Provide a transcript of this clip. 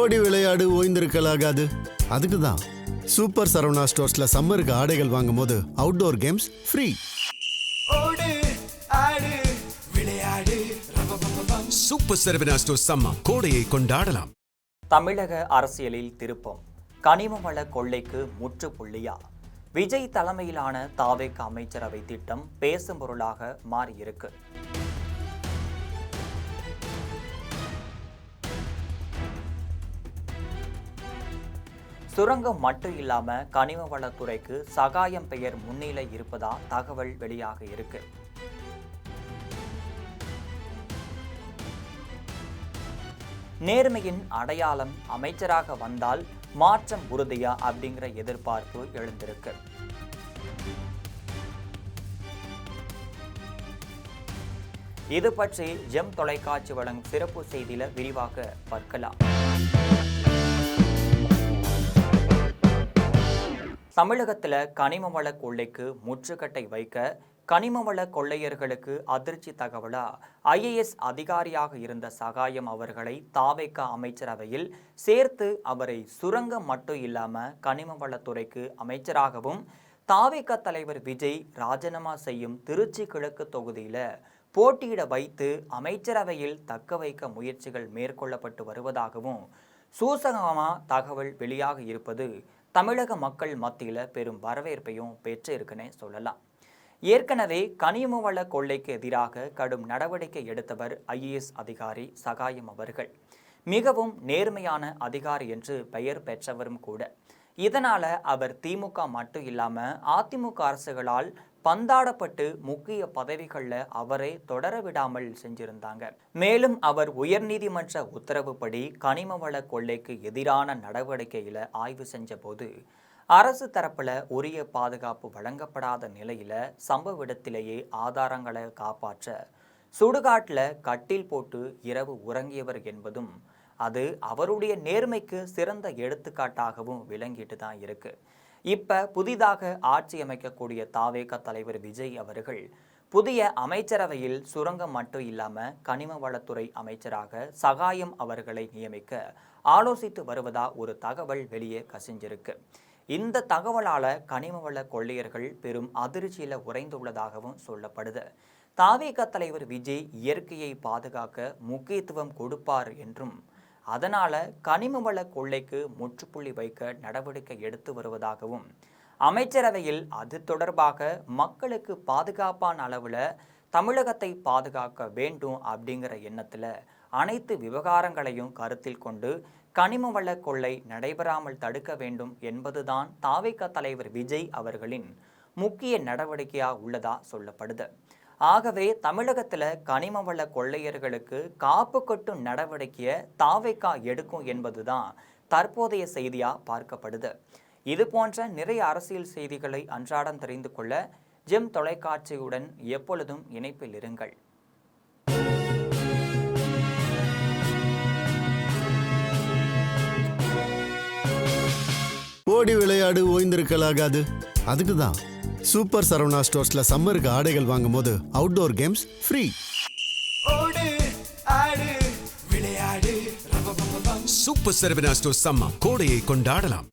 ஓடி விளையாடு ஓய்ந்திருக்கலாகாது. அதுக்கு தான் சூப்பர் சரவணா ஸ்டோர்ஸ்ல சம்மருக்கு ஆடைகள் வாங்கும் போது outdoor games free. Super Saravana stores summer கோடையை கொண்டாடலாம். தமிழக அரசியலில் திருப்பம், கனிம வள கொள்ளைக்கு முற்றுப்புள்ளியா? விஜய் தலைமையிலான தாவேக அமைச்சரவை திட்டம் பேசும் பொருளாக மாறியிருக்கு. சுரங்கம் மட்டும் இல்லாம கனிம வளத்துறைக்கு சகாயம் பெயர் முன்னிலை இருப்பதா தகவல் வெளியாக இருக்கு. நேர்மையின் அடையாளம் அமைச்சராக வந்தால் மாற்றம் உறுதியா அப்படிங்கிற எதிர்பார்ப்பு எழுந்திருக்கு. இது பற்றி ஜெம் தொலைக்காட்சி வழங்கும் சிறப்பு செய்தியில விரிவாக பார்க்கலாம். தமிழகத்தில் கனிம வள கொள்ளைக்கு முற்றுக்கட்டை வைக்க கனிம வள கொள்ளையர்களுக்கு அதிர்ச்சி தகவலா IAS அதிகாரியாக இருந்த சகாயம் அவர்களை தாவேக அமைச்சரவையில் சேர்த்து அவரை சுரங்கம் மட்டும் இல்லாம கனிம வளத்துறைக்கு அமைச்சராகவும் தாவேக தலைவர் விஜய் ராஜினாமா செய்யும் திருச்சி கிழக்கு தொகுதியில போட்டியிட வைத்து அமைச்சரவையில் தக்க வைக்க முயற்சிகள் மேற்கொள்ளப்பட்டு வருவதாகவும் சூசகமா தகவல் வெளியாக இருப்பது தமிழக மக்கள் மத்தியில் பெரும் வரவேற்பையும் பெற்று இருக்குன்னே சொல்லலாம். ஏற்கனவே கனிம வள கொள்ளைக்கு எதிராக கடும் நடவடிக்கை எடுத்தவர் IAS அதிகாரி சகாயம் அவர்கள். மிகவும் நேர்மையான அதிகாரி என்று பெயர் பெற்றவரும் கூட. இதனால அவர் திமுக மட்டும் இல்லாம அதிமுக அரசுகளால் பந்தாடப்பட்டு முக்கிய பதவிகளில் அவரை தொடர விடாமல் செஞ்சிருந்தாங்க. மேலும் அவர் உயர்நீதிமன்ற உத்தரவுப்படி கனிம வள கொள்ளைக்கு எதிரான நடவடிக்கையில ஆய்வு செஞ்ச போது அரசு தரப்புல உரிய பாதுகாப்பு வழங்கப்படாத நிலையில சம்பவ இடத்திலேயே ஆதாரங்களை காப்பாற்ற சுடுகாட்டுல கட்டில் போட்டு இரவு உறங்கியவர் என்பதும் அது அவருடைய நேர்மைக்கு சிறந்த எடுத்துக்காட்டாகவும் விளங்கிட்டு தான் இருக்கு. இப்ப புதிதாக ஆட்சி அமைக்கக்கூடிய தாவேக தலைவர் விஜய் அவர்கள் புதிய அமைச்சரவையில் சுரங்கம் மட்டும் இல்லாம கனிம வளத்துறை அமைச்சராக சகாயம் அவர்களை நியமிக்க ஆலோசித்து வருவதா ஒரு தகவல் வெளியே கசிஞ்சிருக்கு. இந்த தகவலால கனிம வள கொள்ளையர்கள் பெரும் அதிர்ச்சியில உறைந்துள்ளதாகவும் சொல்லப்படுது. தாவேக தலைவர் விஜய் இயற்கையை பாதுகாக்க முக்கியத்துவம் கொடுப்பார் என்றும் அதனால கனிம வள கொள்ளைக்கு முற்றுப்புள்ளி வைக்க நடவடிக்கை எடுத்து வருவதாகவும் அமைச்சரவையில் அது தொடர்பாக மக்களுக்கு பாதுகாப்பான அளவில் தமிழகத்தை பாதுகாக்க வேண்டும் அப்படிங்கிற எண்ணத்தில் அனைத்து விவகாரங்களையும் கருத்தில் கொண்டு கனிம வள கொள்ளை நடைபெறாமல் தடுக்க வேண்டும் என்பதுதான் தாவேக தலைவர் விஜய் அவர்களின் முக்கிய நடவடிக்கையாக உள்ளதா சொல்லப்படுது. ஆகவே தமிழகத்தில் கனிம வள கொள்ளையர்களுக்கு காப்பு கட்டும் நடவடிக்கையை தாவேக எடுக்கும் என்பதுதான் தற்போதைய செய்தியா பார்க்கப்படுது. இது போன்ற நிறைய அரசியல் செய்திகளை அன்றாடம் தெரிந்து கொள்ள ஜெம் தொலைக்காட்சியுடன் எப்பொழுதும் இணைப்பில் இருங்கள். ஓடி விளையாடு ஓய்ந்திருக்கலாகாது. அதுக்கு தான் சூப்பர் சரவணா ஸ்டோர்ஸ்ல சம்மருக்கு ஆடைகள் வாங்கும் போது outdoor games free. Super Saravana stores summer கோடையை கொண்டாடலாம்.